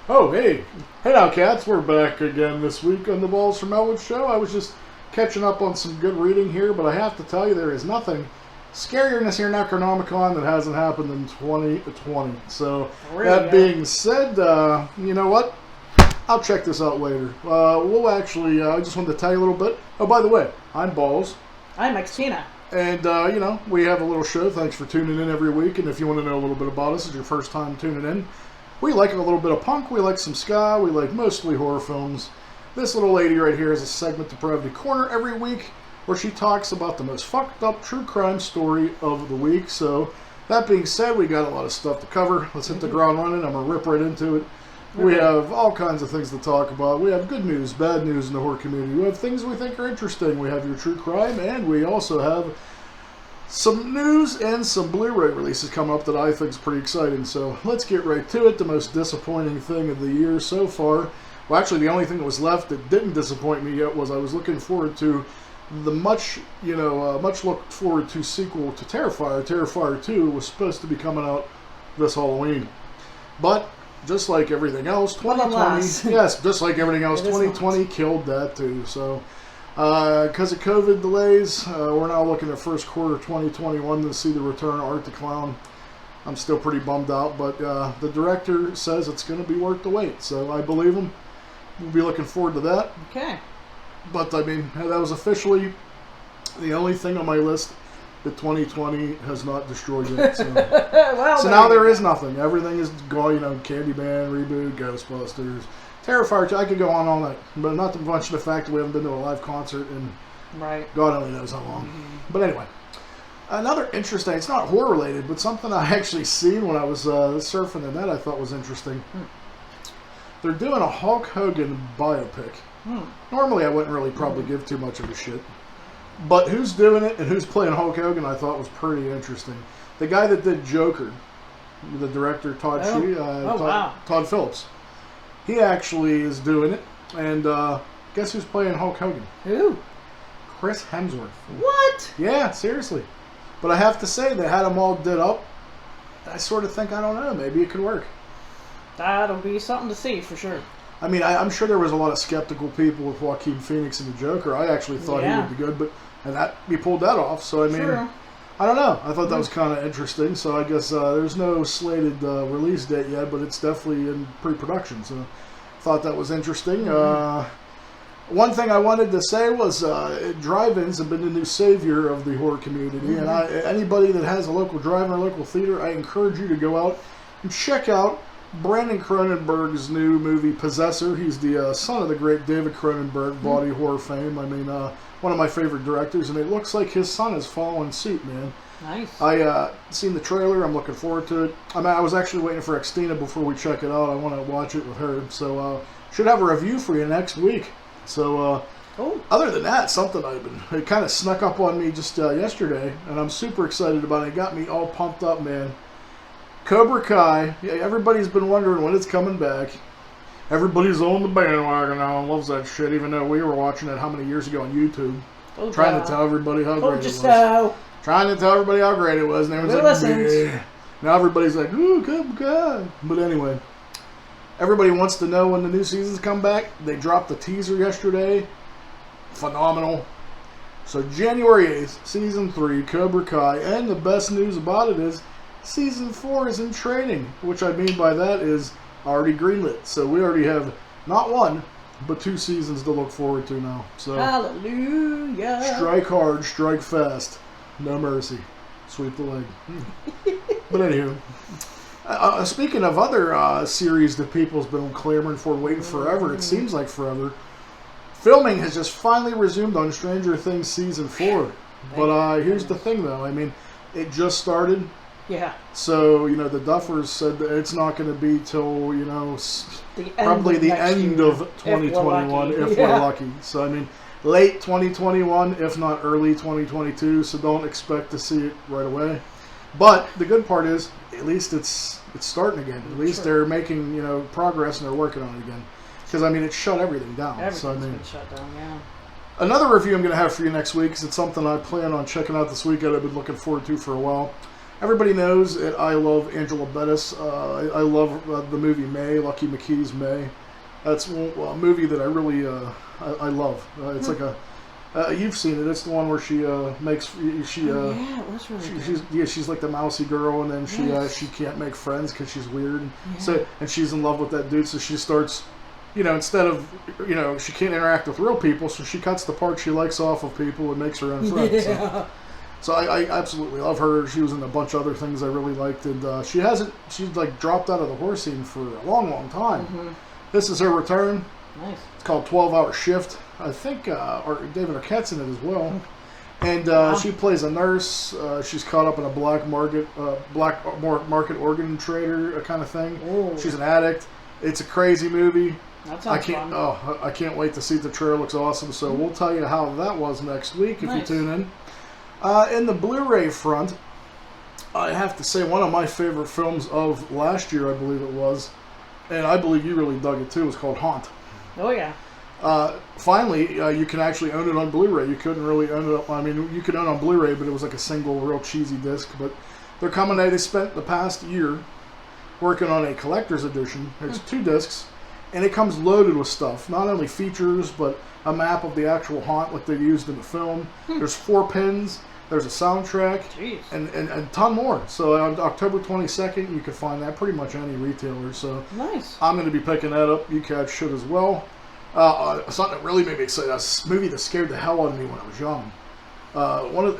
Oh, hey. Hey now, cats. We're back again this week on the Balls from Ellwood show. I was just catching up on some good reading here, but I have to tell you, there is nothing scarier than this here Necronomicon that hasn't happened in 2020. So, that being said, you know what? I'll check this out later. We'll actually, I just wanted to tell you a little bit. Oh, by the way, I'm Balls. I'm Xtina. And, you know, we have a little show. Thanks for tuning in every week. And if you want to know a little bit about us, it's your first time tuning in, we like a little bit of punk, we like some ska, we like mostly horror films. This little lady right here is a segment, Depravity Corner, every week, where she talks about the most fucked up true crime story of the week. So, that being said, we got a lot of stuff to cover. Let's hit the ground running. I'm going to rip right into it. We have all kinds of things to talk about. We have good news, bad news in the horror community. We have things we think are interesting. We have your true crime, and we also have some news and some Blu Ray releases coming up that I think is pretty exciting. So let's get right to it. The most disappointing thing of the year so far. Well, actually, the only thing that was left that didn't disappoint me yet was I was looking forward to the much looked forward to sequel to Terrifier. Terrifier 2 was supposed to be coming out this Halloween, but just like everything else, 2020, yes, just like everything else, 2020 killed that too. So, because of COVID delays, we're now looking at first quarter 2021 to see the return of Art the Clown. I'm still pretty bummed out, but the director says it's going to be worth the wait, so I believe him. We'll be looking forward to that. Okay. But, I mean, that was officially the only thing on my list that 2020 has not destroyed yet. So, well, so now there is nothing. Everything is gone, you know, Candyman, reboot, Ghostbusters, Terrifier 2. I could go on all night. But not to mention the fact that we haven't been to a live concert in God only knows how long. Mm-hmm. But anyway, another interesting, it's not horror related, but something I actually seen when I was surfing the net I thought was interesting. They're doing a Hulk Hogan biopic. Normally I wouldn't really probably give too much of a shit. But who's doing it and who's playing Hulk Hogan I thought was pretty interesting. The guy that did Joker, the director Todd Phillips, he actually is doing it. And guess who's playing Hulk Hogan? Who? Chris Hemsworth. What? Yeah, seriously. But I have to say, they had them all did up. I sort of think, I don't know, maybe it could work. That'll be something to see for sure. I mean, I'm sure there was a lot of skeptical people with Joaquin Phoenix and the Joker. I actually thought he would be good, but he pulled that off. So I mean, I don't know. I thought that was kind of interesting. So I guess there's no slated release date yet, but it's definitely in pre-production. So I thought that was interesting. One thing I wanted to say was drive-ins have been the new savior of the horror community, and anybody that has a local drive-in or local theater, I encourage you to go out and check out Brandon Cronenberg's new movie, Possessor. He's the son of the great David Cronenberg, body horror fame. I mean, one of my favorite directors, and it looks like his son is following suit, man. Nice. I seen the trailer. I'm looking forward to it. I mean, I was actually waiting for Xtina before we check it out. I want to watch it with her. So, should have a review for you next week. So, other than that, something it kind of snuck up on me just yesterday, and I'm super excited about it. It got me all pumped up, man. Cobra Kai. Yeah, everybody's been wondering when it's coming back. Everybody's on the bandwagon now and loves that shit, even though we were watching it how many years ago on YouTube. Trying to tell everybody how great it was. Trying to tell everybody how great it was, and everyone's like, bleh. Now everybody's like, ooh, Cobra Kai. But anyway, everybody wants to know when the new seasons come back. They dropped the teaser yesterday. Phenomenal. So January 8th, Season 3, Cobra Kai, and the best news about it is Season 4 is in training, which I mean by that is already greenlit. So we already have not one, but 2 seasons to look forward to now. So hallelujah. Strike hard, strike fast. No mercy. Sweep the leg. But anywho, speaking of other series that people's been clamoring for, waiting forever, it seems like forever, filming has just finally resumed on Stranger Things Season 4. But here's the thing, though. I mean, it just started. Yeah. So, you know, the Duffers said that it's not going to be till, you know, probably the end of 2021 if we're lucky. So, I mean, late 2021, if not early 2022. So don't expect to see it right away. But the good part is, at least it's starting again. At least they're making, you know, progress and they're working on it again. Because, I mean, it shut everything down. Everything's been shut down, yeah. Another review I'm going to have for you next week, because it's something I plan on checking out this weekend I've been looking forward to for a while. everybody knows that I love Angela Bettis. I love the movie May, Lucky McKee's May. That's a movie that I really I love. It's like a you've seen it. It's the one where she makes yeah, it was really good. she's like the mousy girl, and then she can't make friends because she's weird. Yeah. So and she's in love with that dude. So she starts, instead of she can't interact with real people, so she cuts the part she likes off of people and makes her own friends. Yeah. So I absolutely love her. She was in a bunch of other things I really liked, and she's like dropped out of the horror scene for a long, long time. Mm-hmm. This is her return. Nice. It's called 12-Hour Shift. I think David Arquette's in it as well. And she plays a nurse. She's caught up in a black market organ trader kind of thing. Ooh. She's an addict. It's a crazy movie. That sounds fun. I can't wait to see it. The trailer. Looks awesome. So we'll tell you how that was next week if you tune in. In the Blu Ray front, I have to say one of my favorite films of last year, I believe it was, and I believe you really dug it too, was called Haunt. Oh, yeah. Finally, you can actually own it on Blu-ray. You couldn't really own it. I mean, you could own it on Blu-ray, but it was like a single, real cheesy disc. But they're coming out. They spent the past year working on a collector's edition. There's 2 discs, and it comes loaded with stuff. Not only features, but a map of the actual haunt like they used in the film. There's 4 pins. There's a soundtrack. Jeez. And a ton more. So on October 22nd, you can find that pretty much any retailer. So nice. I'm going to be picking that up. You guys should as well. Something that really made me excited. A movie that scared the hell out of me when I was young.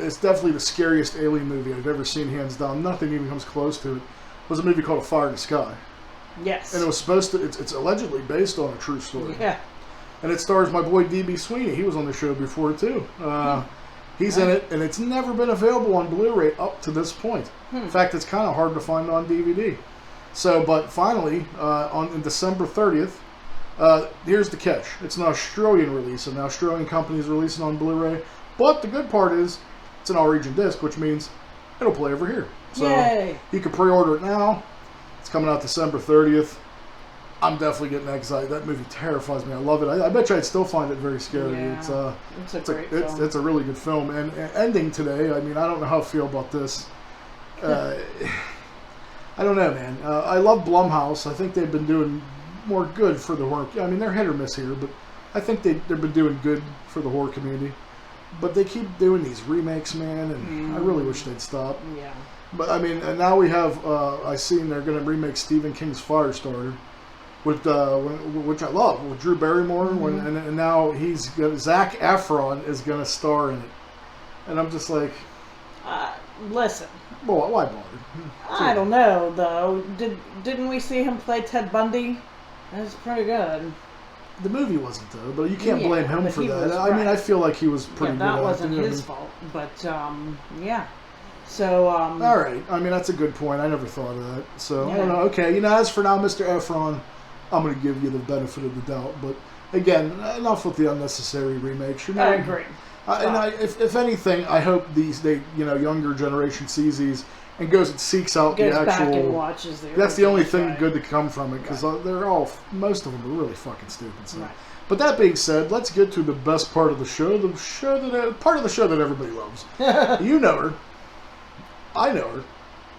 It's definitely the scariest alien movie I've ever seen, hands down. Nothing even comes close to it. It was a movie called A Fire in the Sky. Yes. And it was supposed to. It's allegedly based on a true story. Yeah. And it stars my boy D.B. Sweeney. He was on the show before too. He's in it, and it's never been available on Blu-ray up to this point. In fact, it's kind of hard to find on DVD. So, but finally, on December 30th, here's the catch. It's an Australian release, and the Australian company is releasing on Blu-ray. But the good part is, it's an all-region disc, which means it'll play over here. So yay. You can pre-order it now. It's coming out December 30th. I'm definitely getting excited. That movie terrifies me. I love it. I bet you I'd still find it very scary. Yeah. It's a really good film. And ending today, I mean, I don't know how I feel about this. I don't know, man. I love Blumhouse. I think they've been doing more good for the horror. I mean, they're hit or miss here, but I think they've been doing good for the horror community. But they keep doing these remakes, man, and I really wish they'd stop. Yeah. But I mean, and now we have. I seen they're going to remake Stephen King's Firestarter, with which I love, with Drew Barrymore, and now Zac Efron is going to star in it, and I'm just like, listen. Well, why bother? I don't know though. Didn't we see him play Ted Bundy? That's pretty good. The movie wasn't though, but you can't blame him for that. Right. I mean, I feel like he was pretty good. That wasn't his fault, but yeah. So all right. I mean, that's a good point. I never thought of that. So I don't know. Okay, as for now, Mr. Efron, I'm going to give you the benefit of the doubt. But again, enough with the unnecessary remakes. I agree. And if anything, I hope younger generation sees these and goes and seeks out the actual. Back and watches the. That's the only thing good to come from it, because most of them are really fucking stupid. So. Right. But that being said, let's get to the best part of the show. Part of the show that everybody loves. You know her. I know her.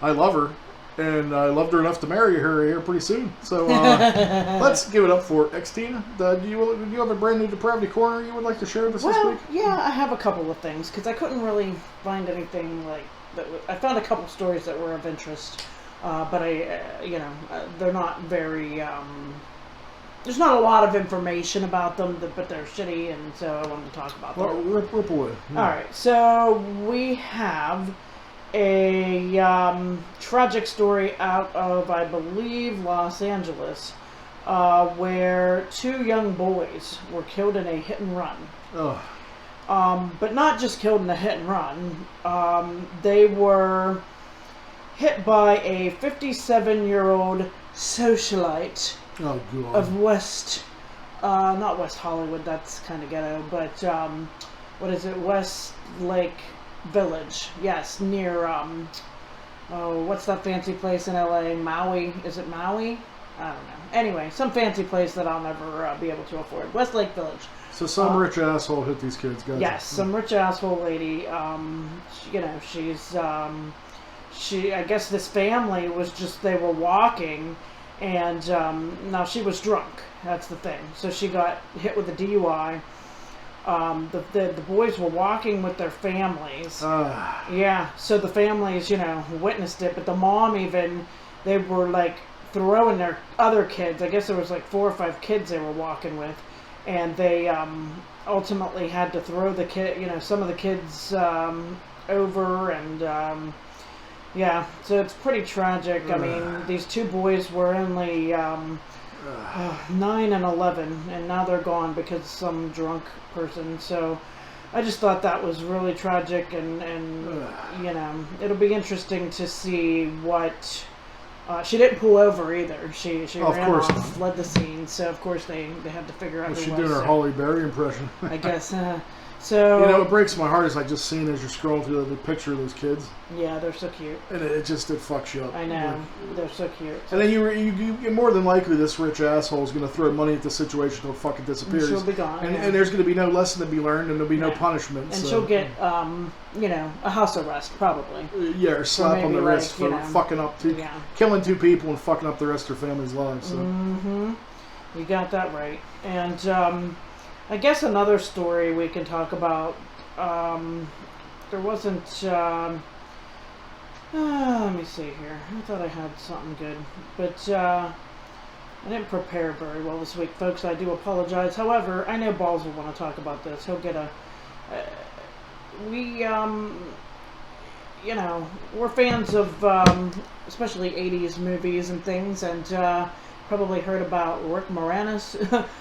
I love her. And I loved her enough to marry her here pretty soon. So let's give it up for Xtina. Do you have a brand new Depravity Corner you would like to share with us this week? Yeah, I have a couple of things, because I couldn't really find anything like that. I found a couple stories that were of interest, but they're not very. There's not a lot of information about them, but they're shitty, and so I wanted to talk about them. Well, rip away. All right, so we have a tragic story out of, I believe, Los Angeles, where 2 young boys were killed in a hit and run. Oh. But not just killed in a hit and run. They were hit by a 57-year-old socialite of not West Hollywood, that's kind of ghetto, but what is it, Westlake Village, yes, near what's that fancy place in LA? Maui? Is it Maui? I don't know. Anyway, some fancy place that I'll never be able to afford. Westlake Village. So some rich asshole hit these kids, guys. Yes, some rich asshole lady. I guess this family was just, they were walking, and now she was drunk. That's the thing. So she got hit with a DUI. The boys were walking with their families. Yeah, so the families, witnessed it, but the mom even, they were like throwing their other kids. I guess there was like 4 or 5 kids they were walking with, and they ultimately had to throw the kid, some of the kids over, and yeah, so it's pretty tragic. I mean, these 2 boys were only 9 and 11, and now they're gone because of some drunk person. So I just thought that was really tragic, and it'll be interesting to see what. She didn't pull over either. She ran off, fled the scene. So of course they had to figure out. Was she doing her Halle Berry impression? I guess. So it breaks my heart is I just seen as you're scrolling through the picture of those kids. Yeah, they're so cute. And it fucks you up. I know, they're so cute. And then you're more than likely this rich asshole is going to throw money at the situation till it fucking disappears. And she'll be gone. And there's going to be no lesson to be learned, and there'll be no punishment. And she'll get a house arrest probably. Yeah, or slap on the wrist for fucking up killing 2 people and fucking up the rest of their family's lives. So. You got that right. And I guess another story we can talk about, there wasn't, let me see here, I thought I had something good, but I didn't prepare very well this week, folks. I do apologize. However, I know Balls will want to talk about this. He'll get we're fans of, especially 80s movies and things, and probably heard about Rick Moranis.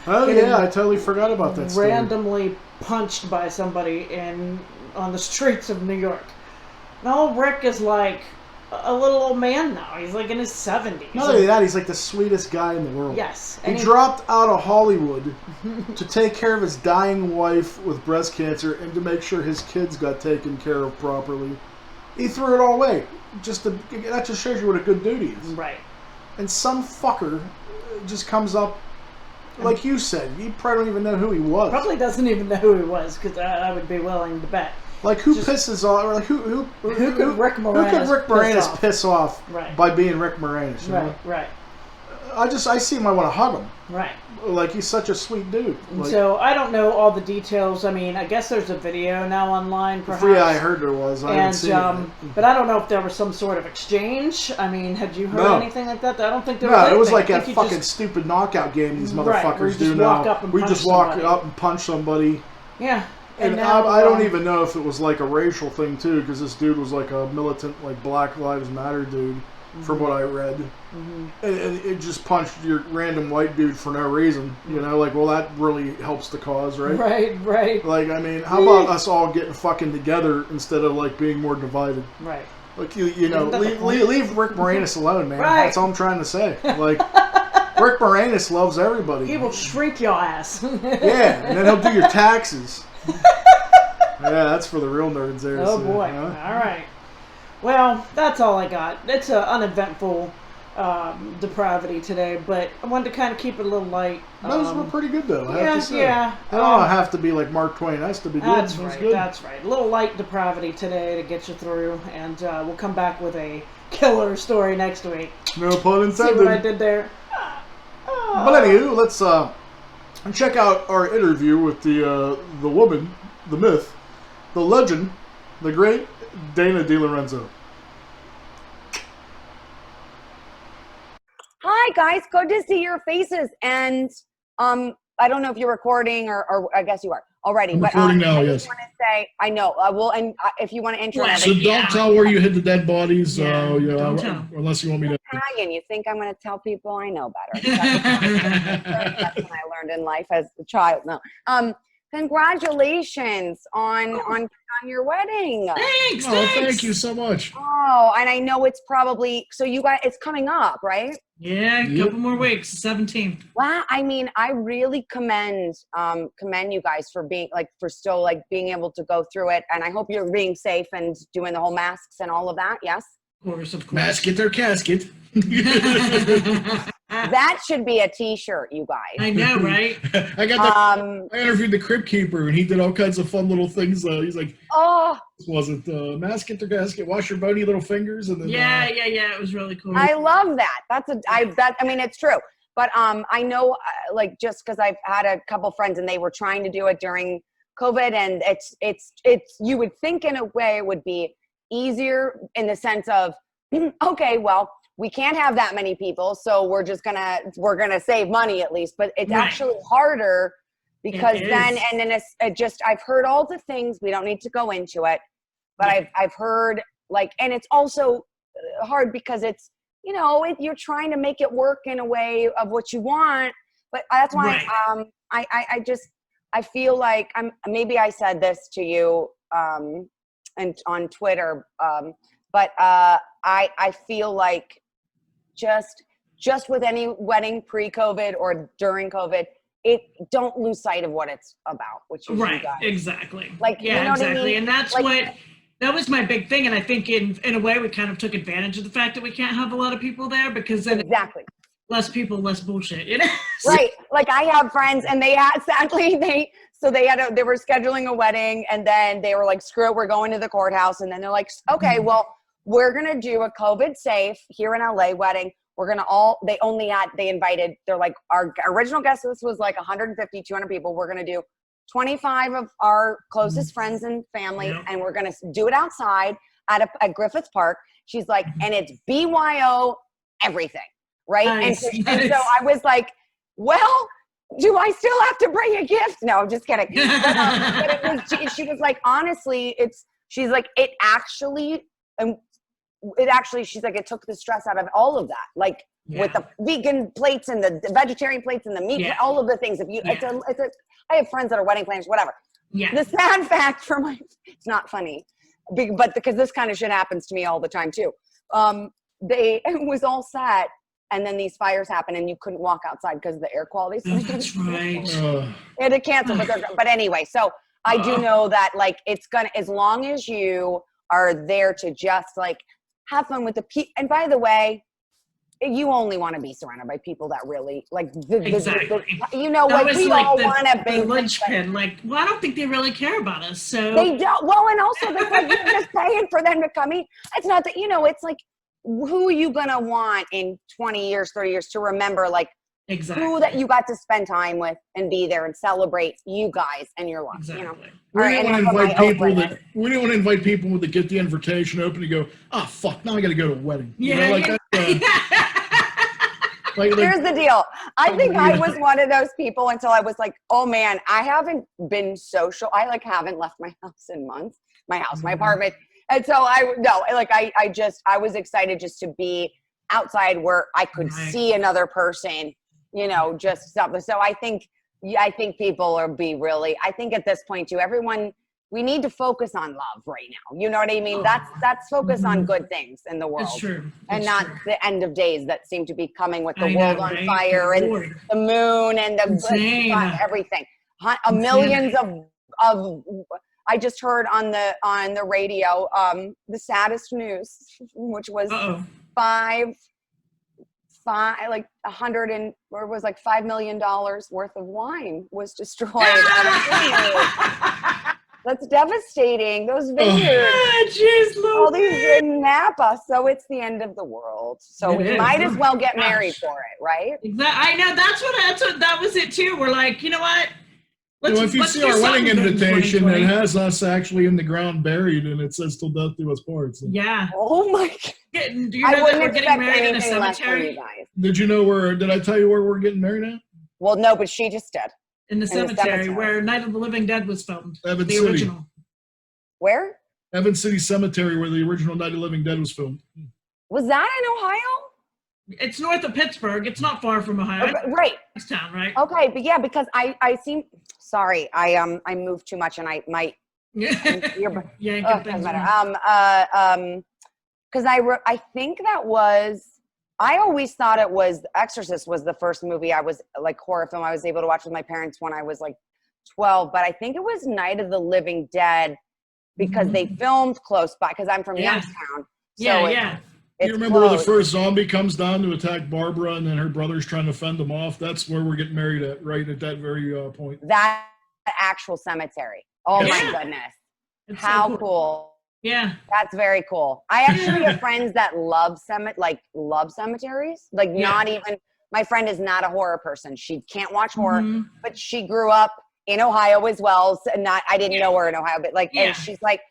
Oh yeah, I totally forgot about that story. Randomly punched by somebody on the streets of New York. Now Rick is like a little old man now. He's like in his 70s. Not only that, he's like the sweetest guy in the world. Yes. He dropped out of Hollywood to take care of his dying wife with breast cancer and to make sure his kids got taken care of properly. He threw it all away. That just shows you what a good dude he is. Right. And some fucker just comes up, like you said, you probably don't even know who he was. Probably doesn't even know who he was, because I would be willing to bet. Like, who pisses off, or like, who could Rick Moranis piss off by being Rick Moranis? You know? Right. I see him, I want to hug him. Right. Like, he's such a sweet dude. Like, so, I don't know all the details. I mean, I guess there's a video now online, perhaps. Yeah, I heard there was. I haven't seen it. But I don't know if there was some sort of exchange. I mean, had you heard anything like that? I don't think there was anything. It was like that fucking stupid knockout game these motherfuckers do now. We just walk up and punch somebody. Yeah. And now, I don't even know if it was like a racial thing too, because this dude was like a militant, like Black Lives Matter dude, from what I read. And it just punched your random white dude for no reason. You know, like, well, that really helps the cause, right? Right. Like, I mean, how about us all getting fucking together instead of like being more divided? Right. Like, leave Rick Moranis alone, man. Right. That's all I'm trying to say. Like, Rick Moranis loves everybody. He will shrink your ass. Yeah, and then he'll do your taxes. Yeah, that's for the real nerds there. Oh, so, boy. All right. Well, that's all I got. It's an uneventful depravity today, but I wanted to kind of keep it a little light. Those were pretty good, though, I have to say. Yeah. I don't have to be like Mark Twain. It has to be good. That's right. A little light depravity today to get you through, and we'll come back with a killer story next week. No pun intended. See what I did there? But anywho, let's check out our interview with the woman, the myth, the legend, the great Dana DeLorenzo. Hi guys, good to see your faces. And I don't know if you're recording or I guess you are already. I'm recording now. I yes. just want to say I know. Well, and if you want to intro, so don't tell where you hid the dead bodies. Don't tell. Unless you want me to. Italian. You think I'm going to tell people? I know better. That's what I learned in life as a child. No. Congratulations on your wedding. Thanks. Thank you so much. Oh, and I know it's probably it's coming up, right? Yeah, a couple more weeks, 17th. Wow, I mean, I really commend you guys for being still being able to go through it, and I hope you're being safe and doing the whole masks and all of that. Yes. Of course. Masket or casket. That should be a T-shirt, you guys. I know, right? I interviewed the Crypt Keeper, and he did all kinds of fun little things. He's like, oh, was it mask intergasket, wash your bony little fingers, and then yeah. It was really cool. I love that. I mean, it's true. But I know, like, just because I've had a couple friends and they were trying to do it during COVID, and it's you would think in a way it would be easier in the sense of, okay, well, we can't have that many people, so we're gonna save money at least. But it's actually harder because then I've heard all the things. We don't need to go into it, but I've heard, like, and it's also hard because it's, you're trying to make it work in a way of what you want. But that's why I feel like maybe I said this to you and on Twitter, but I feel like just with any wedding pre-COVID or during COVID, don't lose sight of what it's about, which is right, exactly. Like, exactly, what I mean? And that's that was my big thing, and I think in a way we kind of took advantage of the fact that we can't have a lot of people there, because then less people, less bullshit, Right. Like, I have friends, and they were scheduling a wedding, and then they were like, screw it, we're going to the courthouse. And then they're like, okay, well, we're going to do a COVID safe here in LA wedding. We're going to they're like, our original guest list was like 150, 200 people. We're going to do 25 of our closest friends and family, and we're going to do it outside at Griffith Park. She's like, and it's BYO everything. Right. Nice, and so I was like, well, do I still have to bring a gift? No, I'm just kidding. But she was like, honestly, she's like, she's like, it took the stress out of all of that. Like with the vegan plates and the vegetarian plates and the meat, all of the things. I have friends that are wedding planners, whatever. Yeah. The sad fact it's not funny, but because this kind of shit happens to me all the time too. It was all set. And then these fires happened, and you couldn't walk outside because of the air quality. Oh, that's right. It had canceled, but anyway. So I do know that, like, it's gonna, as long as you are there to just like have fun with the people. And by the way, you only want to be surrounded by people that really like. Exactly. We all want to be linchpin. Like, well, I don't think they really care about us. So they don't. Well, and also they're like, you're just paying for them to come eat. It's not that it's like, who are you gonna want in 20 years, 30 years to remember, like, who that you got to spend time with and be there and celebrate you guys and your life. Exactly. We didn't want to invite people that get the invitation open to go, oh fuck, now I got to go to a wedding. Here's the deal. I think I was one of those people until I was like, oh man, I haven't been social. I haven't left my house in months. My apartment. And so I was excited just to be outside where I could see another person, just stuff. So I think people I think at this point too, we need to focus on love right now. You know what I mean? That's focus on good things in the world. That's true. And not the end of days that seem to be coming with the world on fire and the moon and everything. Millions of I just heard on the radio the saddest news, which was $5 million worth of wine was destroyed. That's devastating. Those vineyards, all these in Napa. So it's the end of the world. So we might as well get married for it, right? Exactly. I know. That was it too. We're like, you know what? If you see our wedding invitation, it has us actually in the ground buried, and it says "Till death do us part." So. Yeah. Oh my God. Do you know that we're getting married in a cemetery? Did you know where? Did I tell you where we're getting married at? Well, no, but she just did. In the cemetery where Night of the Living Dead was filmed. Evans City. Original. Where? Evans City Cemetery, where the original Night of the Living Dead was filmed. Was that in Ohio? It's north of Pittsburgh. It's not far from Ohio. Right. It's town, right? Okay, but yeah, because I seem sorry, I moved too much and I might. Doesn't matter. Because I think that was. I always thought it was Exorcist was the first movie I was like horror film I was able to watch with my parents when I was like 12, but I think it was Night of the Living Dead because they filmed close by because I'm from Youngstown. So It's you remember closed. where the first zombie comes down to attack Barbara, and then her brother's trying to fend them off? That's where we're getting married at, right at that very point. That actual cemetery. Oh my goodness. It's How so cool. Yeah. That's very cool. I actually have friends that love cemeteries. Like not even, my friend is not a horror person. She can't watch horror, but she grew up in Ohio as well. So I didn't know her in Ohio, but and she's like,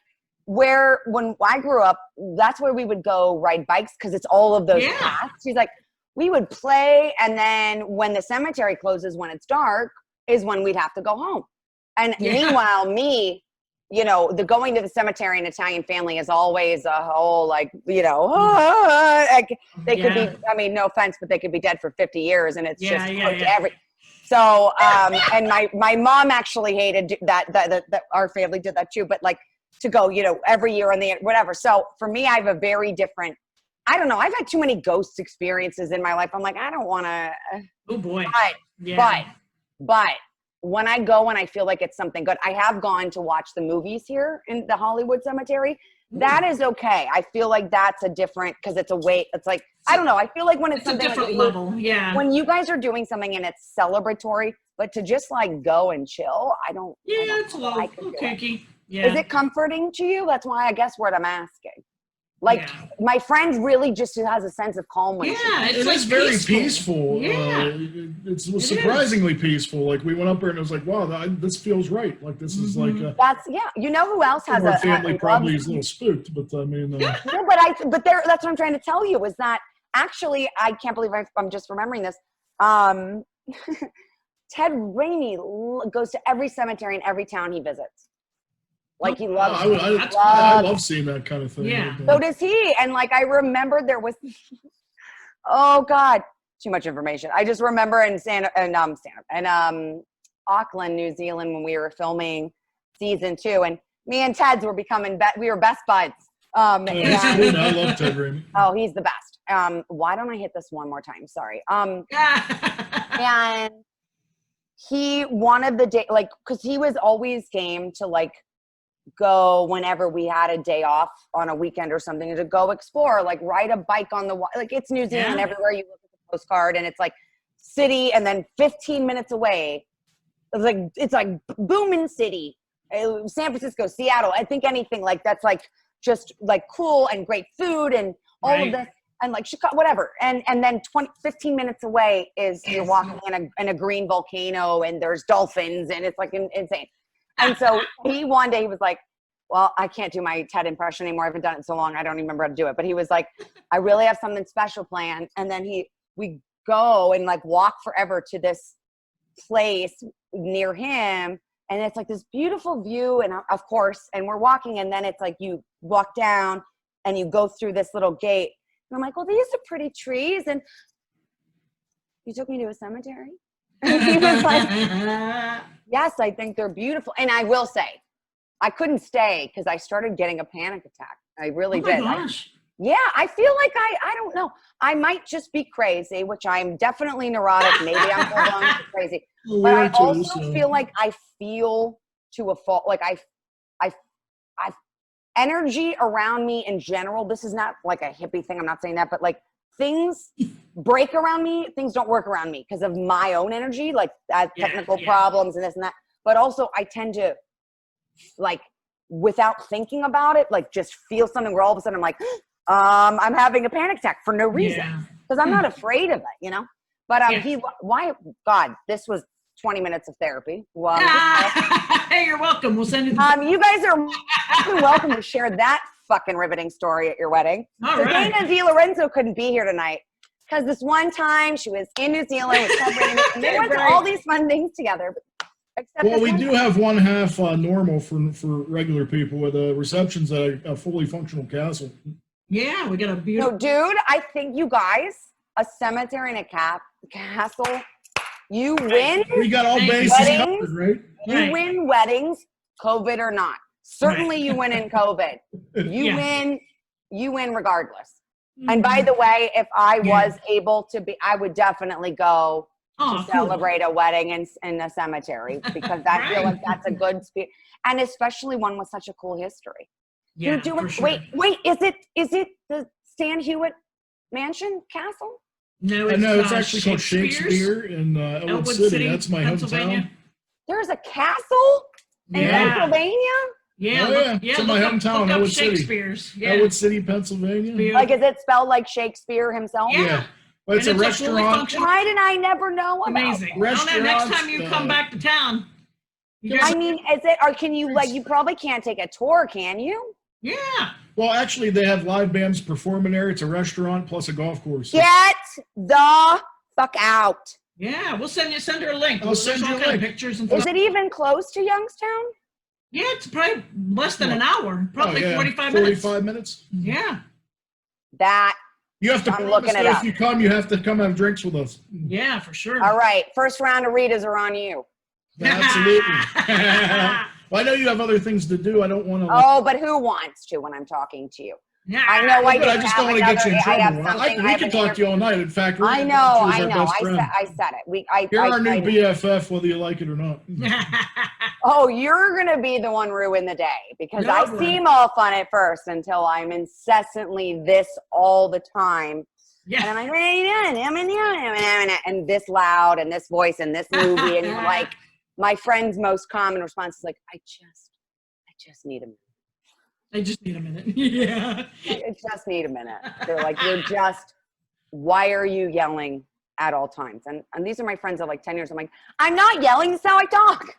when I grew up, that's where we would go ride bikes because it's all of those paths. She's like, we would play, and then when the cemetery closes, when it's dark, is when we'd have to go home. And meanwhile, me, the going to the cemetery in Italian family is always a whole they could be, I mean, no offense, but they could be dead for 50 years, and it's so, and my mom actually hated that our family did that too, but to go, every year on the whatever. So for me, I have a very different, I don't know. I've had too many ghost experiences in my life. I'm like, I don't want to. Oh boy. But when I go and I feel like it's something good, I have gone to watch the movies here in the Hollywood Cemetery. That is okay. I feel like that's a different, because it's a way. It's like, I don't know. I feel like when it's something a different level. Yeah. When you guys are doing something and it's celebratory, but to just go and chill, I don't. Yeah, it's a little kooky. Yeah. Is it comforting to you? That's why I guess what I'm asking. My friend really just has a sense of calm when it's very peaceful. Yeah. It was surprisingly peaceful. We went up there and it was like, wow, this feels right. This is that's you know who else has our family probably is a little spooked, but I mean that's what I'm trying to tell you is that actually I can't believe I'm just remembering this. Ted Raimi goes to every cemetery in every town he visits. He loves. I love seeing that kind of thing. Yeah. So does he. And I remember there was. Oh God, too much information. I just remember in Auckland, New Zealand, when we were filming season 2, and me and Ted's were becoming we were best buds. I love Ted Raimi. Oh, he's the best. Why don't I hit this one more time? Sorry. And he wanted the day, because he was always game to go whenever we had a day off on a weekend or something to go explore, ride a bike on the it's New Zealand. Everywhere you look at the postcard, and it's city, and then 15 minutes away it's booming city, San Francisco, Seattle. I think anything that's just cool and great food and all of this, and Chicago, whatever, and then 15 minutes away is you're walking in a green volcano, and there's dolphins, and it's insane. And so one day he was like, well, I can't do my Ted impression anymore. I haven't done it in so long. I don't even remember how to do it. But he was like, I really have something special planned. And then we go and walk forever to this place near him. And it's this beautiful view. And of course, and we're walking, and then it's you walk down and you go through this little gate. And I'm like, well, these are pretty trees. And you took me to a cemetery? And he was like, yes, I think they're beautiful. And I will say, I couldn't stay because I started getting a panic attack. I really did. I feel like I don't know. I might just be crazy, which I'm definitely neurotic. Maybe I'm full blown crazy. But I also feel like I feel to a fault. I've energy around me in general. This is not a hippie thing. I'm not saying that, but things break around me. Things don't work around me because of my own energy, technical problems and this and that. But also I tend to without thinking about it, just feel something where all of a sudden I'm I'm having a panic attack for no reason because I'm not afraid of it, But God, this was 20 minutes of therapy. Well, hey, you're welcome. We'll send you. You guys are welcome to share that fucking riveting story at your wedding. Dana DeLorenzo couldn't be here tonight because this one time she was in New Zealand with celebrating it, and they went to all these fun things together. We do have one half normal for regular people with receptions at a fully functional castle. Yeah, we got a beautiful. No, dude, I think you guys, a cemetery and a castle, you win. We got all bases covered, right? You win weddings, COVID or not. Certainly you win in COVID. You win regardless. Mm-hmm. And by the way, if I was able to be, I would definitely go to celebrate a wedding in a cemetery because I feel like that's a good spirit. And especially one with such a cool history. Yeah, you do it. Sure. Wait, is it the Stan Hewitt Mansion Castle? No, it's actually called Shakespeare in Ellwood City. That's my hometown. There's a castle in Pennsylvania? Yeah, it's in my hometown, Ellwood City. Shakespeare's. Yeah. Ellwood City, Pennsylvania. Like, is it spelled like Shakespeare himself? Yeah. Well, it's a restaurant. Why did I never know about Amazing. Restaurant. Next time you come back to town. I mean, is it, or can you, like, you probably can't take a tour, can you? Yeah. Well, actually, they have live bands performing there. It's a restaurant plus a golf course. Get the fuck out. Yeah, we'll send her a link. I'll send you a link. Pictures and Is it even close to Youngstown? Yeah, it's probably less than an hour. Probably 45 minutes. 45 minutes. Yeah. That. You have to promise that if you come, you have to come have drinks with us. Yeah, for sure. All right. First round of Ritas are on you. Absolutely. Well, I know you have other things to do. I don't want to. Oh, but who wants to when I'm talking to you? Yeah. I know. But I just don't want to get you in trouble. We can talk to you all night. In fact, I know. I said it. You're our new BFF, whether you like it or not. Oh, you're gonna be the one ruin the day because I seem all fun at first until I'm incessantly this all the time. Yeah. And I'm like, and this loud and this voice and this movie and like my friend's most common response is like, I just need a minute. I just need a minute. Yeah. I just need a minute. They're like, why are you yelling at all times? And these are my friends of like 10 years. I'm like, I'm not yelling, that's how I talk.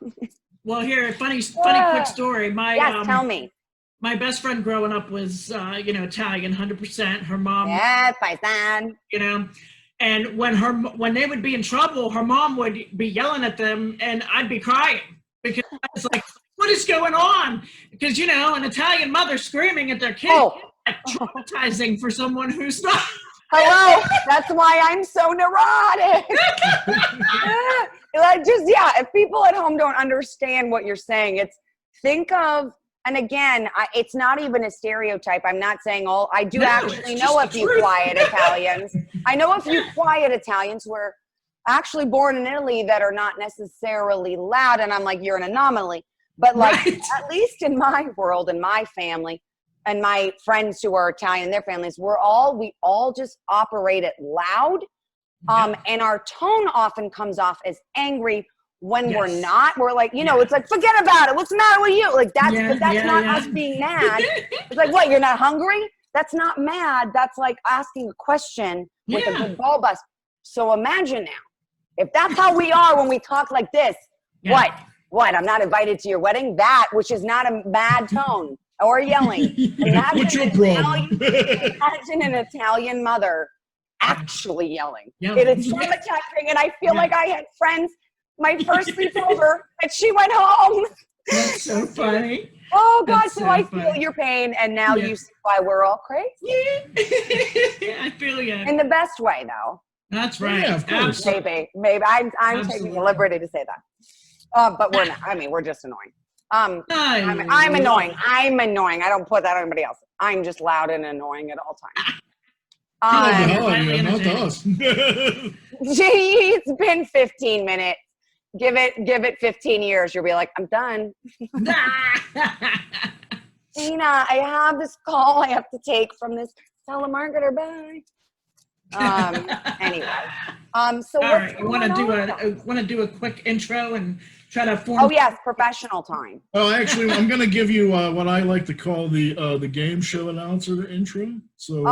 Well, here, funny quick story. Yes, tell me. My best friend growing up was, Italian, 100%. Her mom. Yeah, paisan. And when they would be in trouble, her mom would be yelling at them, and I'd be crying because I was like, what is going on? Because, an Italian mother screaming at their kid, traumatizing for someone who's not. Hello, that's why I'm so neurotic. If people at home don't understand what you're saying, think of, and again, it's not even a stereotype. I'm not saying I do actually know a few quiet Italians. I know a few quiet Italians who are actually born in Italy that are not necessarily loud, and I'm like, you're an anomaly. But at least in my world and my family and my friends who are Italian, their families, we all just operate it loud. And our tone often comes off as angry when we're not. We're like, it's like, forget about it. What's the matter with you? Like that's not us being mad. It's like, what, you're not hungry? That's not mad. That's like asking a question with a good ball bust. So imagine now, if that's how we are when we talk like this, what, I'm not invited to your wedding? That, which is not a mad tone or yelling. What's your problem? Imagine an Italian mother actually yelling. It is traumatizing, and I feel like I had friends, my first sleepover, and she went home. That's so funny. Oh, God, so I feel your pain, and now you see why we're all crazy. I feel you. In the best way, though. That's right. Yeah, of course. Maybe. I'm taking the liberty to say that. But we're not. I mean, we're just annoying. I'm annoying. I'm annoying. I don't put that on anybody else. I'm just loud and annoying at all times. Not to us. It's been 15 minutes. Give it 15 years. You'll be like, I'm done. Tina, I have this call I have to take from this telemarketer. Bye. Anyway. So all right. I want to do a quick intro and try to form. Oh yes, professional time. Oh, actually, I'm going to give you what I like to call the game show announcer intro. So.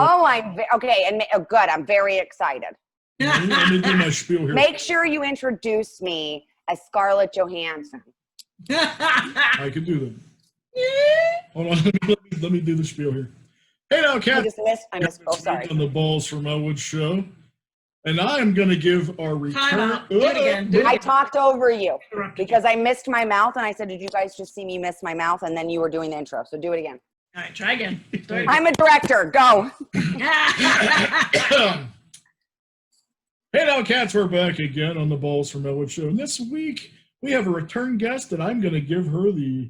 Okay, and good. I'm very excited. Let me do my spiel here. Make sure you introduce me as Scarlett Johansson. I can do that. Hold on, let me do the spiel here. Hey now, Kat. I missed. Oh, sorry. On the Balls from Ellwood show. And I am going to give our return. Do it again. I talked over you because I missed my mouth, and I said, did you guys just see me miss my mouth? And then you were doing the intro. So do it again. All right, try again. I'm a director. Go. Hey now, cats, we're back again on the Balls from Ellwood show. And this week, we have a return guest, and I'm going to give her the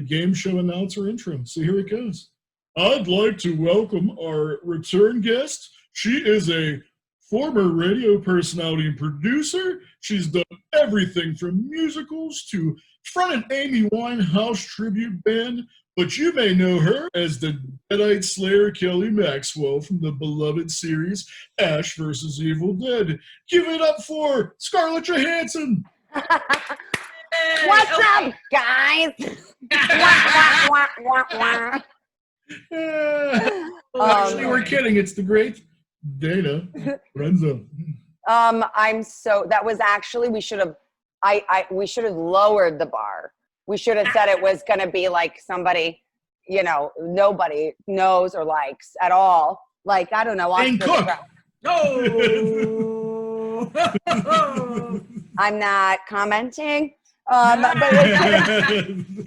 game show announcer intro. So here it goes. I'd like to welcome our return guest. She is a former radio personality and producer. She's done everything from musicals to fronted Amy Winehouse tribute band, but you may know her as the Deadite Slayer Kelly Maxwell from the beloved series Ash vs. Evil Dead. Give it up for Scarlett Johansson. What's up, guys? Wah, wah, wah, wah. Actually, we're kidding. It's the great Dana DeLorenzo. That was actually, we should have lowered the bar. We should have said it was going to be like somebody, nobody knows or likes at all. Like, I don't know. And Cook. Oh. I'm not commenting. But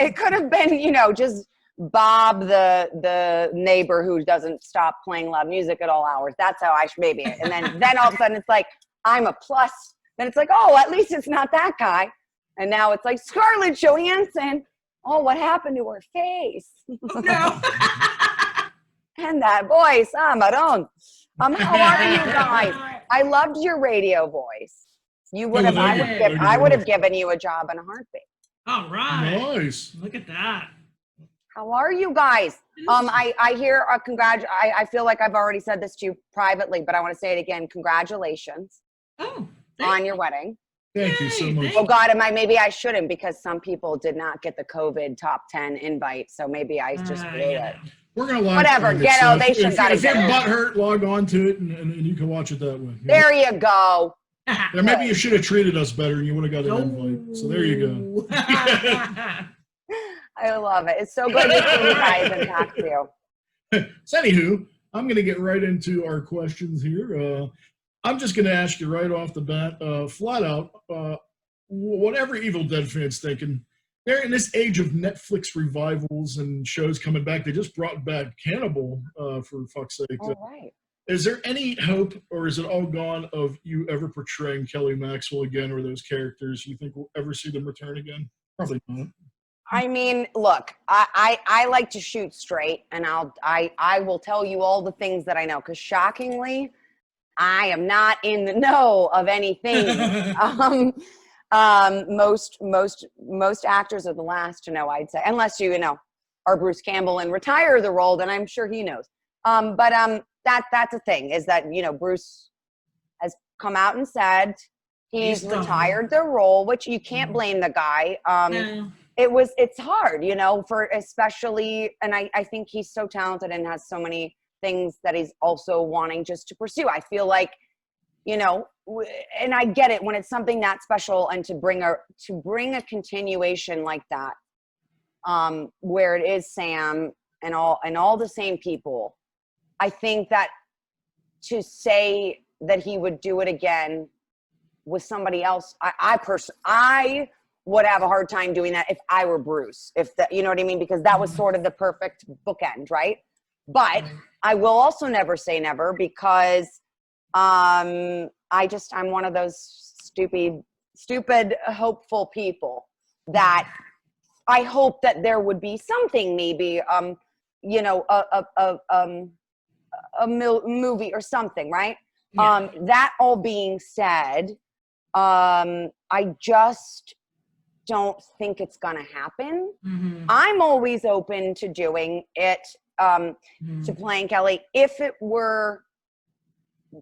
it could have been, just Bob, the neighbor who doesn't stop playing loud music at all hours. That's how I should maybe it. And then all of a sudden it's like, I'm a plus. Then it's like, oh, at least it's not that guy. And now it's like Scarlett Johansson. Oh, what happened to her face? Oh, no. And that voice, Maron. How are you guys? I loved your radio voice. You would have. I would have given you a job in a heartbeat. All right. Nice. Look at that. How are you guys? I hear I feel like I've already said this to you privately, but I want to say it again. Congratulations on your wedding. Thank you so much. Oh God, maybe I shouldn't, because some people did not get the COVID top 10 invite, so maybe I just blew it. We're gonna live whatever. Ghetto, they should got If your butt hurt, log on to it and you can watch it that way. There you go. Yeah, maybe you should have treated us better and you would have got an invite. So there you go. I love it. It's so good to see you guys and talk to you. So anywho, I'm going to get right into our questions here. I'm just going to ask you right off the bat, flat out, whatever Evil Dead fans thinking. They're in this age of Netflix revivals and shows coming back. They just brought back Cannibal, for fuck's sake. All right. Is there any hope, or is it all gone, of you ever portraying Kelly Maxwell again, or those characters? You think we'll ever see them return again? Probably not. I mean, look, I like to shoot straight, and I will tell you all the things that I know, because shockingly, I am not in the know of anything. Most actors are the last to know, I'd say, unless you are Bruce Campbell and retire the role, then I'm sure he knows. That's the thing, is that Bruce has come out and said he's retired the role, which you can't blame the guy. It's hard, for especially, and I think he's so talented and has so many things that he's also wanting just to pursue. I feel like, and I get it when it's something that special, and to bring a continuation like that, where it is Sam and all the same people. I think that to say that he would do it again with somebody else, I would have a hard time doing that if I were Bruce, you know what I mean? Because that was sort of the perfect bookend, right? But I will also never say never, because I'm one of those stupid, hopeful people that I hope that there would be something, maybe, a movie or something, right? Yeah. That all being said, I just don't think it's gonna happen. Mm-hmm. I'm always open to doing it, to playing Kelly, if it were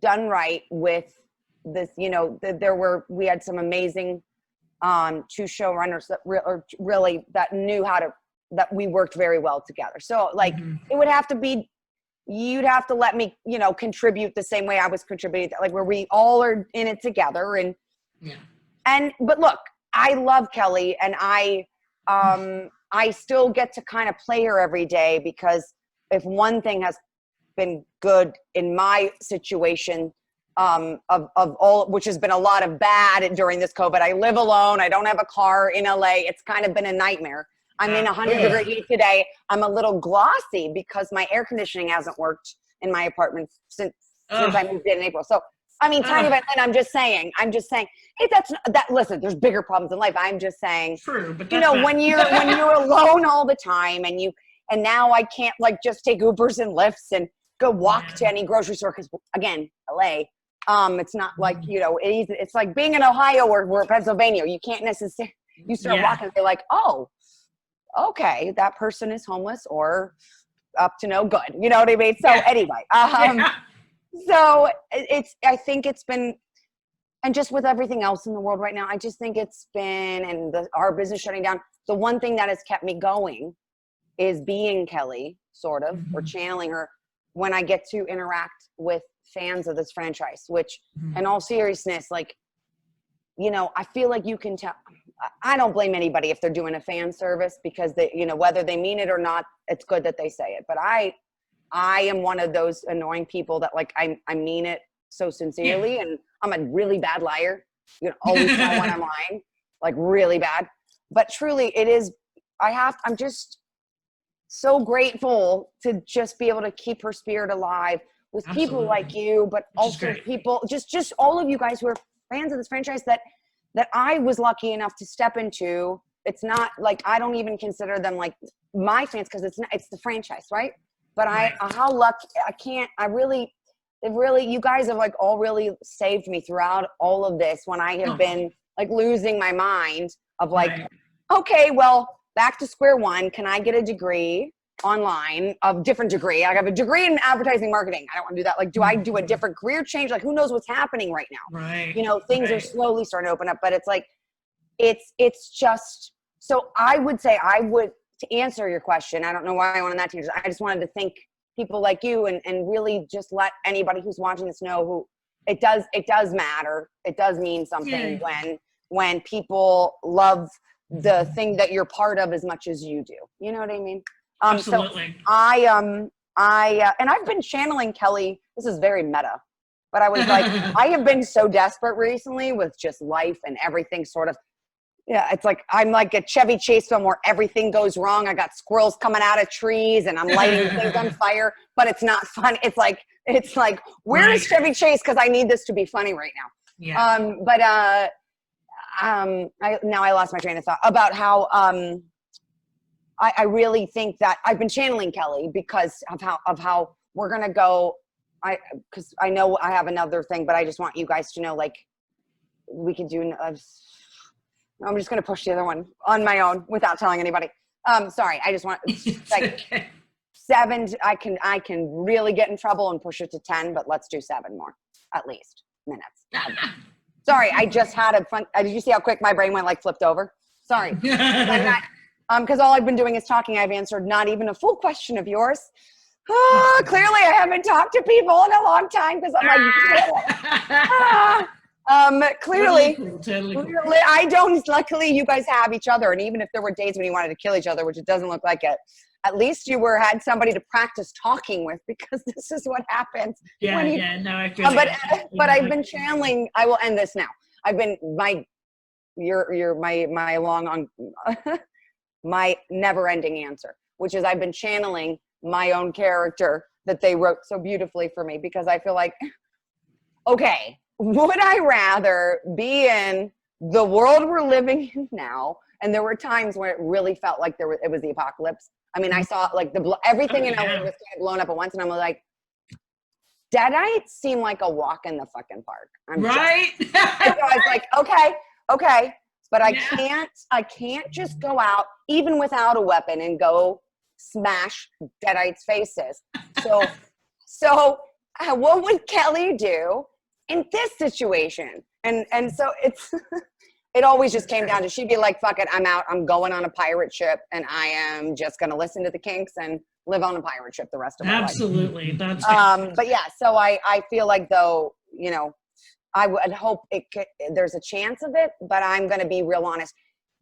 done right with this, we had some amazing two showrunners that really that knew that we worked very well together. So it would have to be, you'd have to let me, contribute the same way I was contributing, like where we all are in it together. But look, I love Kelly, and I still get to kind of play her every day, because if one thing has been good in my situation, of all, which has been a lot of bad during this COVID, I live alone. I don't have a car in LA. It's kind of been a nightmare. I'm in 100-degree heat today. I'm a little glossy because my air conditioning hasn't worked in my apartment since I moved in April. So, I mean, tiny bit, and I'm just saying, hey, listen, there's bigger problems in life. I'm just saying, true, but when you're alone all the time, and now I can't just take Ubers and Lyfts and go walk to any grocery store, because again, LA, it's not like, it's like being in Ohio or Pennsylvania. You can't necessarily, you start walking and they're like, oh, okay, that person is homeless or up to no good. You know what I mean? So anyway, so I think it's been, and just with everything else in the world right now, I just think it's been, and our business shutting down, the one thing that has kept me going is being Kelly, sort of, or channeling her when I get to interact with fans of this franchise, which in all seriousness, like, you know, I feel like you can tell, I don't blame anybody if they're doing a fan service, because they, you know, whether they mean it or not, it's good that they say it. But I am one of those annoying people that, like, I mean it so sincerely, and I'm a really bad liar. You know, always tell when I'm lying, like really bad. But truly, it is, I'm just so grateful to just be able to keep her spirit alive with people like you, but also people, just all of you guys who are fans of this franchise that I was lucky enough to step into. It's not like, I don't even consider them like my fans, because it's the franchise, right? But how lucky, you guys have like all really saved me throughout all of this, when I have been like losing my mind of like, okay, well, back to square one. Can I get a degree online of different degree? I have a degree in advertising marketing. I don't want to do that. Like, do I do a different career change? Like, who knows what's happening right now? Right. You know, things are slowly starting to open up, but it's like, it's just, so I would say to answer your question, I don't know why I went on that tangent. I just wanted to thank people like you and really just let anybody who's watching this know who it does matter. It does mean something when people love the thing that you're part of as much as you do. You know what I mean? Absolutely. So and I've been channeling Kelly. This is very meta, but I was like, I have been so desperate recently with just life and everything sort of. Yeah, it's like I'm like a Chevy Chase film where everything goes wrong. I got squirrels coming out of trees and I'm lighting things on fire, but it's not fun. It's like where is Chevy Chase? Because I need this to be funny right now. Yeah. Now I lost my train of thought about how I really think that I've been channeling Kelly because of how we're gonna go. Because I know I have another thing, but I just want you guys to know, like, we could do. I'm just going to push the other one on my own without telling anybody. Sorry. I just want like 7. I can really get in trouble and push it to 10, but let's do 7 more, at least, minutes. Sorry. I just had a fun. Did you see how quick my brain went, like flipped over? Sorry. Because all I've been doing is talking. I've answered not even a full question of yours. Clearly I haven't talked to people in a long time because I'm like, clearly, Totally cool. I don't. Luckily, you guys have each other, and even if there were days when you wanted to kill each other, which it doesn't look like it, at least you had somebody to practice talking with, because this is what happens. No, I feel but I've been channeling. I will end this now. I've been my never-ending answer, which is I've been channeling my own character that they wrote so beautifully for me, because I feel like, okay, would I rather be in the world we're living in now? And there were times where it really felt like it was the apocalypse. I mean, I saw like everything in LA was kind of blown up at once, and I'm like, Deadites seem like a walk in the fucking park. Right? So I was like, okay, but I can't just go out even without a weapon and go smash Deadites' faces. So what would Kelly do in this situation? And so it always just came down to, she'd be like, fuck it, I'm out, I'm going on a pirate ship, and I am just going to listen to the Kinks and live on a pirate ship the rest of my life. Absolutely. That's but yeah, so I feel like, though, you know, I would hope there's a chance of it, but I'm going to be real honest.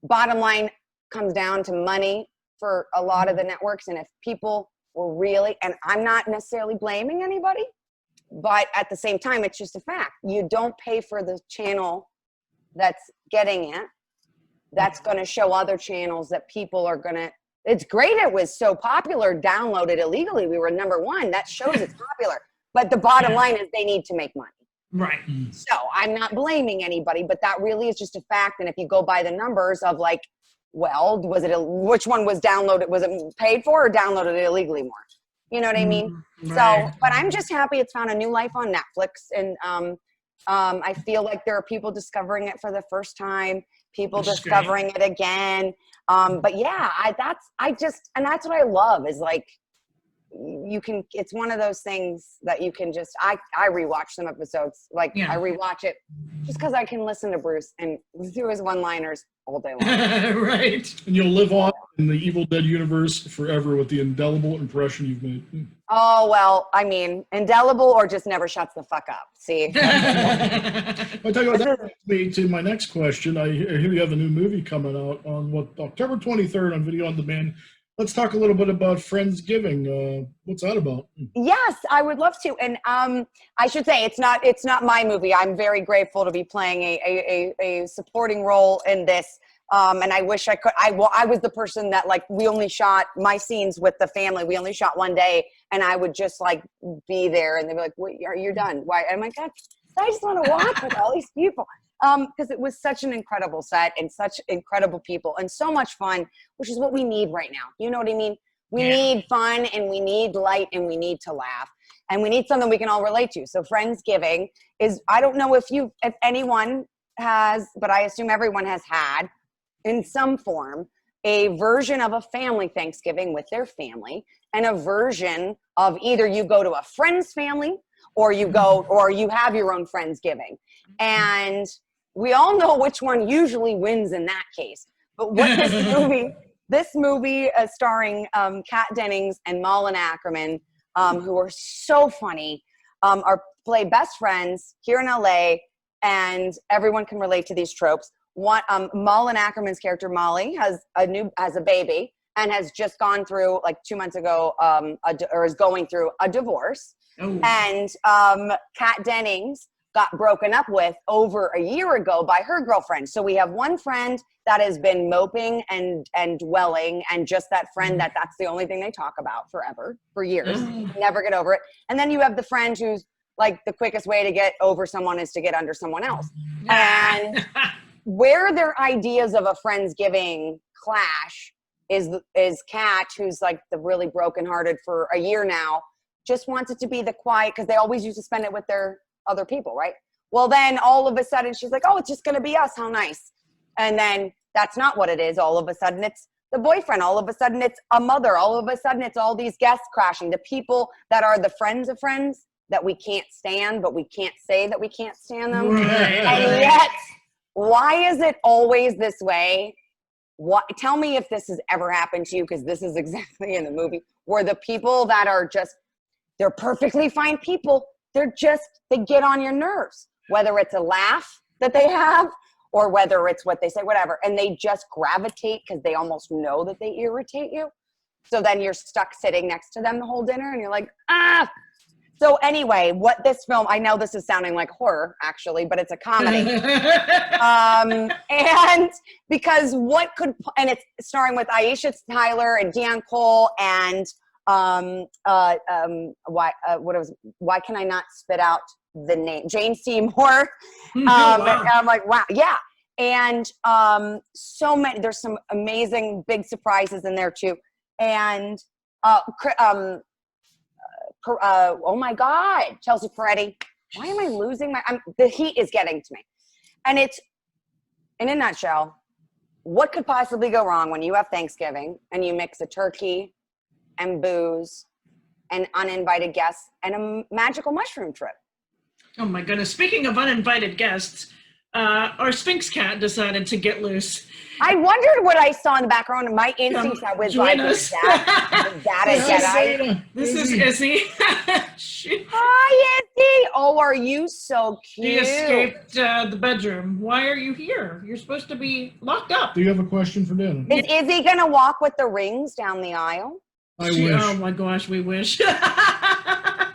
Bottom line comes down to money for a lot of the networks, and if people were really, and I'm not necessarily blaming anybody, but at the same time, it's just a fact. You don't pay for the channel that's getting it. That's going to show other channels that people are going to, it's great it was so popular, downloaded illegally. We were #1. That shows it's popular. But the bottom line is they need to make money. Right. So I'm not blaming anybody, but that really is just a fact. And if you go by the numbers of like, well, which one was downloaded? Was it paid for or downloaded illegally more? You know what I mean? Right. So, but I'm just happy it's found a new life on Netflix. And I feel like there are people discovering it for the first time, people discovering it again. But yeah, that's what I love is like, it's one of those things that you can just, I rewatch some episodes. Like I rewatch it just because I can listen to Bruce and do his one-liners all day long. Right. And you'll live on in the Evil Dead universe forever with the indelible impression you've made. Oh, well, I mean, indelible or just never shuts the fuck up. See? I'll tell you what, that brings me to my next question. I hear you have a new movie coming out on October 23rd on Video On Demand. Let's talk a little bit about Friendsgiving. What's that about? Yes, I would love to. And I should say it's not my movie. I'm very grateful to be playing a supporting role in this. And I wish I could. I was the person that like we only shot my scenes with the family. We only shot one day, and I would just like be there, and they'd be like, "Wait, you're done? Why?" And I'm like, God, I just want to watch with all these people. Because it was such an incredible set and such incredible people and so much fun, which is what we need right now. You know what I mean? We need fun and we need light and we need to laugh and we need something we can all relate to. So Friendsgiving is, I don't know if anyone has, but I assume everyone has had in some form a version of a family Thanksgiving with their family and a version of either you go to a friend's family or you have your own Friendsgiving. And we all know which one usually wins in that case. But what this movie starring Kat Dennings and Malin Ackerman, who are so funny, play best friends here in LA, and everyone can relate to these tropes. Malin Ackerman's character Molly has a baby and has just gone through like 2 months ago, or is going through a divorce. Oh. And Kat Dennings got broken up with over a year ago by her girlfriend. So we have one friend that has been moping and dwelling, and just that friend that's the only thing they talk about forever, for years, never get over it. And then you have the friend who's like, the quickest way to get over someone is to get under someone else. And where their ideas of a Friendsgiving clash is Kat, who's like the really brokenhearted for a year now, just wants it to be the quiet, because they always used to spend it with their other people, right? Well, then all of a sudden she's like, oh, it's just going to be us. How nice. And then that's not what it is. All of a sudden it's the boyfriend. All of a sudden it's a mother. All of a sudden it's all these guests crashing. The people that are the friends of friends that we can't stand, but we can't say that we can't stand them. Right. And yet, why is it always this way? Tell me if this has ever happened to you, because this is exactly in the movie, where the people that are just, they're perfectly fine people, they get on your nerves, whether it's a laugh that they have or whether it's what they say, whatever. And they just gravitate because they almost know that they irritate you. So then you're stuck sitting next to them the whole dinner and you're like, ah. So anyway, what this film, I know this is sounding like horror actually, but it's a comedy. And because and it's starring with Aisha Tyler and Dan Cole and why can I not spit out the name? Jane Seymour. Wow. And I'm like, wow, yeah. And so many, there's some amazing big surprises in there too. And oh my God, Chelsea Peretti. Why am I losing the heat is getting to me. And it's, in a nutshell, what could possibly go wrong when you have Thanksgiving and you mix a turkey and booze and uninvited guests and a magical mushroom trip? Oh my goodness. Speaking of uninvited guests, our Sphinx cat decided to get loose. I wondered what I saw in the background, and my instinct was like, is that a Jedi? This is Izzy. Hi, Izzy. Oh, are you so cute? She escaped the bedroom. Why are you here? You're supposed to be locked up. Do you have a question for Dana? Is Izzy going to walk with the rings down the aisle? I wish. Oh my gosh, we wish. That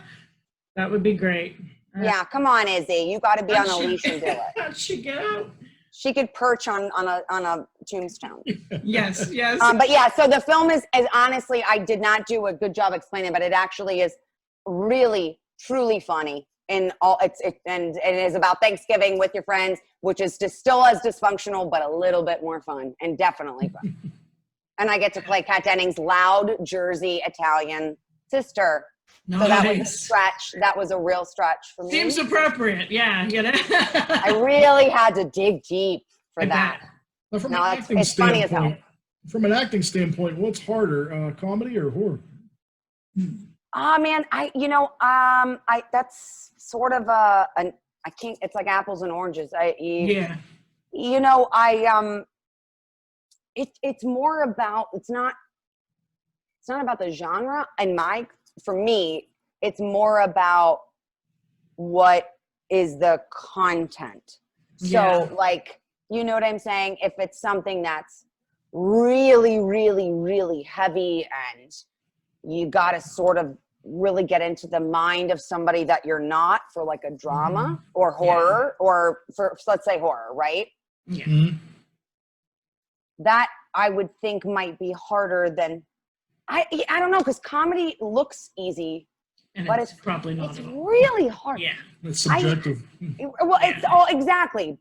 would be great. Yeah, come on, Izzy. You got to be on a leash and do it. How'd she get out? She could perch on a tombstone. Yes. But yeah, so the film is honestly, I did not do a good job explaining, but it actually is really, truly funny. And it is about Thanksgiving with your friends, which is just still as dysfunctional, but a little bit more fun, and definitely fun. And I get to play Kat Dennings' loud Jersey Italian sister, So that was a stretch. That was a real stretch for me. Seems appropriate. Yeah. I really had to dig deep for that. Now, from an acting standpoint, what's harder, comedy or horror? Man, that's sort of I can't. It's like apples and oranges. It's more about. It's not about the genre. And for me, it's more about what is the content. So, like, you know what I'm saying? If it's something that's really, really, really heavy, and you got to sort of really get into the mind of somebody that you're not, for like a drama or horror, or for, let's say, horror, right? Yeah. Mm-hmm. That I would think might be harder than, I don't know, because comedy looks easy, but it's probably not. It's really hard. Yeah, it's subjective. It's all exactly.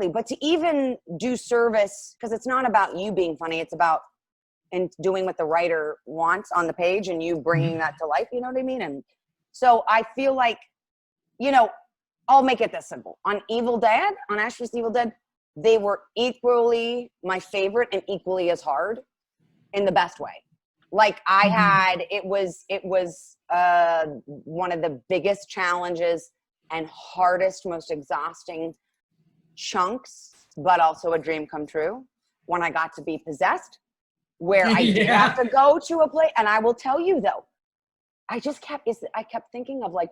But to even do service, because it's not about you being funny, it's about doing what the writer wants on the page and you bringing that to life. You know what I mean? And so I feel like, I'll make it this simple. On Ash vs. Evil Dead, they were equally my favorite and equally as hard, in the best way. Like it was one of the biggest challenges and hardest, most exhausting chunks, but also a dream come true when I got to be possessed, where I did have to go to a place. And I will tell you though, I kept thinking of I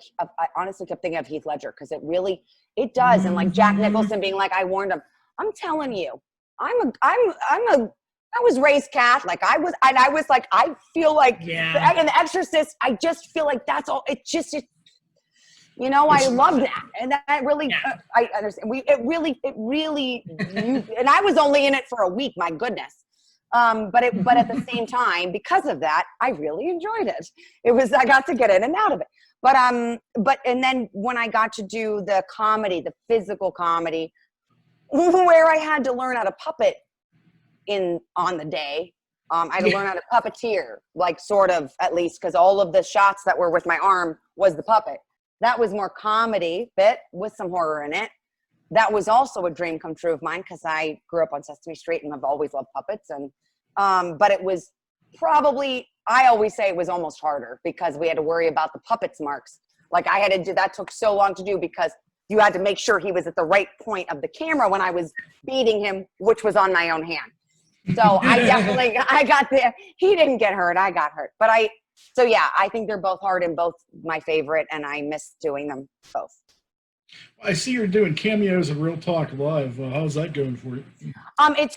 honestly kept thinking of Heath Ledger, because it does. And like Jack Nicholson being like, I warned him, I'm telling you, I was raised Catholic. I feel like, and The Exorcist, I just feel like that's all. I love that. And that really, I understand. It really, and I was only in it for a week, my goodness. But at the same time, because of that, I really enjoyed it. I got to get in and out of it. And then when I got to do the comedy, the physical comedy, where I had to learn how to puppet on the day, I had to learn how to puppeteer, like sort of, at least, because all of the shots that were with my arm was the puppet. That was more comedy bit with some horror in it. That was also a dream come true of mine, because I grew up on Sesame Street and I've always loved puppets. And but it was probably, I always say it was almost harder, because we had to worry about the puppet's marks. Like I had to do that, took so long to do, because you had to make sure he was at the right point of the camera when I was beating him, which was on my own hand. So I got there. He didn't get hurt. I got hurt. But I think they're both hard and both my favorite, and I miss doing them both. I see you're doing cameos in Real Talk Live. How's that going for you? It's,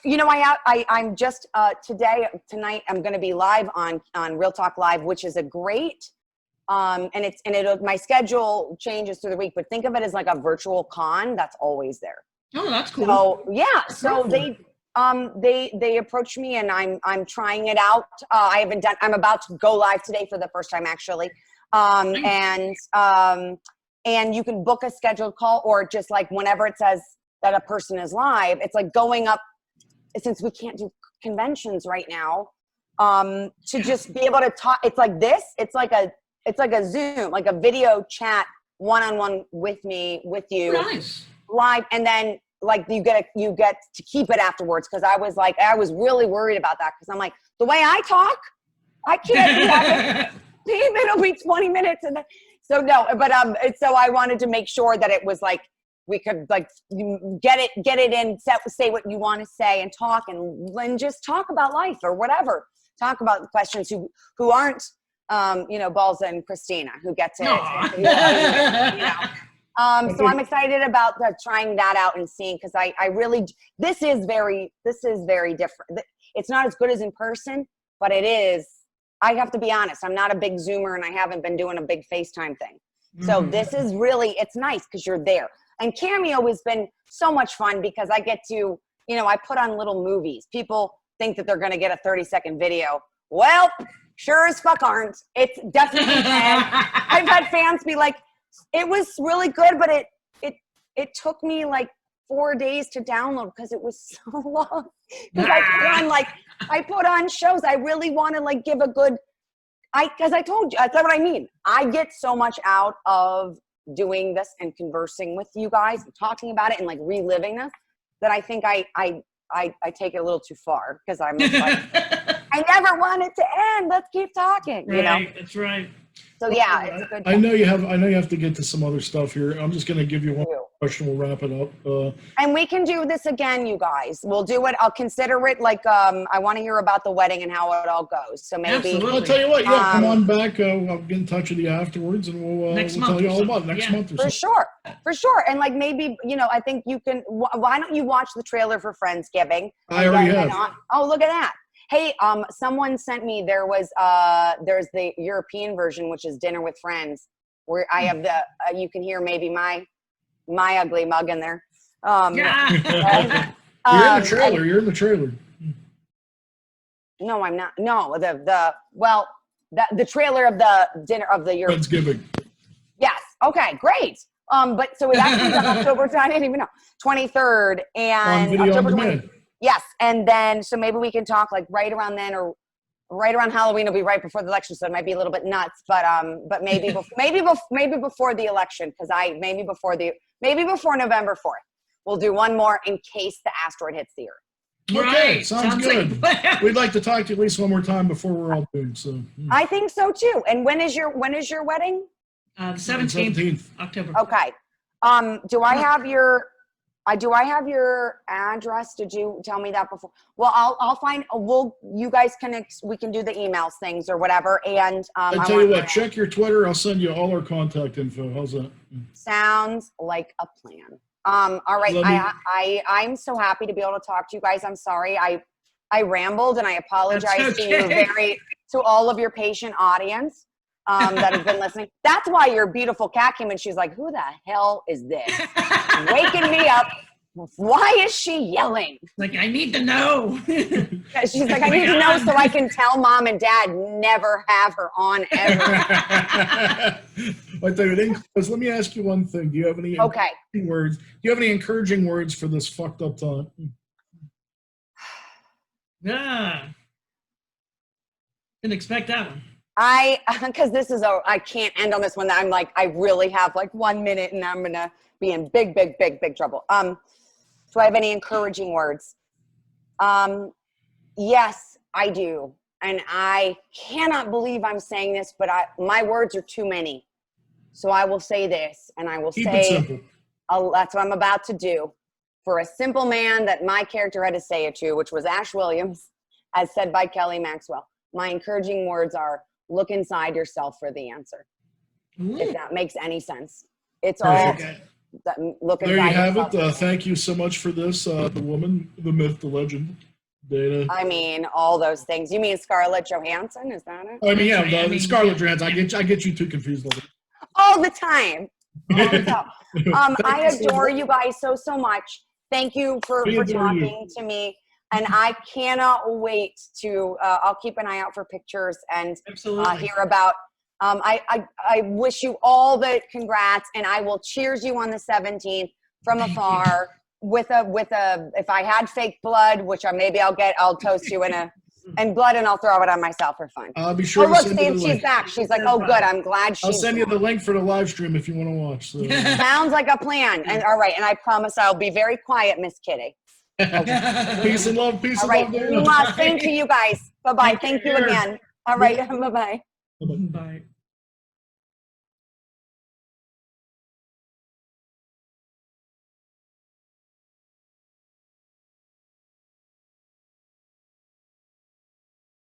I'm just, tonight, I'm going to be live on Real Talk Live, which is a great, my schedule changes through the week, but think of it as like a virtual con that's always there. Oh, that's cool. So they approached me, and I'm trying it out. I'm about to go live today for the first time, actually. And you can book a scheduled call, or just like whenever it says that a person is live, it's like going up, since we can't do conventions right now, to just be able to talk. It's like this. It's like a Zoom, like a video chat, one-on-one with you, nice, live, and then like you get to keep it afterwards. Because I was really worried about that, because I'm like, the way I talk, I can't do that. It'll be 20 minutes, and then, so no, but so I wanted to make sure that it was like we could like get it in, say what you want to say, and talk, and just talk about life or whatever. Talk about the questions who aren't Balza and Christina, who get to so I'm excited about trying that out and seeing, because I really, this is very different. It's not as good as in person, but it is. I have to be honest, I'm not a big Zoomer, and I haven't been doing a big FaceTime thing. So this is really, it's nice because you're there. And Cameo has been so much fun, because I get to, I put on little movies. People think that they're going to get a 30-second video. Well, sure as fuck aren't. It's definitely I've had fans be like, it was really good, but it took me like 4 days to download, because it was so long. Because I put on shows. I really want to like give a good Because I told you, that's what I mean. I get so much out of doing this and conversing with you guys and talking about it and like reliving this that I think I take it a little too far because I'm just like, I never want it to end. Let's keep talking. Right, you know? That's right. So yeah, it's a good. I know you have to get to some other stuff here. I'm just going to give you one question. We'll wrap it up. And we can do this again, you guys. We'll do it. I'll consider it like I want to hear about the wedding and how it all goes. So maybe Absolutely. I'll tell you what. Yeah, come on back. I'll get in touch with you afterwards, and we'll tell you all about it next month or so. For sure. And like maybe I think you can. Why don't you watch the trailer for Friendsgiving? I already have. Oh, look at that. Hey, someone sent me, there's the European version, which is Dinner with Friends, where I have you can hear maybe my ugly mug in there. You're in the trailer. You're in the trailer. No, I'm not. No, the trailer of the Dinner of the European. Friendsgiving. Yes. Okay, great. But so that comes on October, I didn't even know, 23rd and on video October on 20th. demand. Yes, and then so maybe we can talk like right around then or right around Halloween. Will be right before the election, so it might be a little bit nuts. But maybe maybe before the election, because maybe before November 4th, we'll do one more in case the asteroid hits the Earth. Okay, Right. sounds good. We'd like to talk to you at least one more time before we're all doomed. So I think so too. And when is your wedding? The 17th October. Okay. Do I have your address? Did you tell me that before? Well, I'll find. You guys we can do the emails things or whatever. And I tell you what, check your Twitter. I'll send you all our contact info. How's that? Sounds like a plan. All right. I'm so happy to be able to talk to you guys. I'm sorry I rambled, and I apologize to all of your patient audience that have been listening. That's why your beautiful cat came in. She's like, who the hell is this? Waking me up. Why is she yelling? Like, I need to know. She's like, I need to know so I can tell mom and dad never have her on ever. But David, let me ask you one thing. Do you have any encouraging words? Do you have any encouraging words for this fucked up time? Yeah. Didn't expect that one. Because I can't end on this one. That I'm like, I really have like 1 minute and I'm going to be in big trouble. Do I have any encouraging words? Yes, I do. And I cannot believe I'm saying this, but my words are too many. So I will say this, and I will Keep it simple. That's what I'm about to do. For a simple man that my character had to say it to, which was Ash Williams, as said by Kelly Maxwell. My encouraging words are, look inside yourself for the answer. Ooh. If that makes any sense. It's perfect. Look there you have it. Thank you so much for this. The woman, the myth, the legend, Dana. I mean, all those things. You mean Scarlett Johansson? Is that it? I mean, yeah, Scarlett Johansson. I get you too confused. All the time. I adore you guys so much. Thank you for talking to me. And I cannot wait to, I'll keep an eye out for pictures and hear about, I wish you all the congrats, and I will cheers you on the 17th from afar with a, if I had fake blood, which I'll toast you and blood, and I'll throw it on myself for fun. I'll be sure to send you the she's link. back. She's like, oh, good. I'm glad I'll send you the link for the live stream if you want to watch. So. Sounds like a plan. And all right. And I promise I'll be very quiet, Miss Kitty. Okay. Peace and love. Peace all and right. love. Thank you, you guys. Bye-bye. Thank you again. All right. Bye-bye. Bye-bye.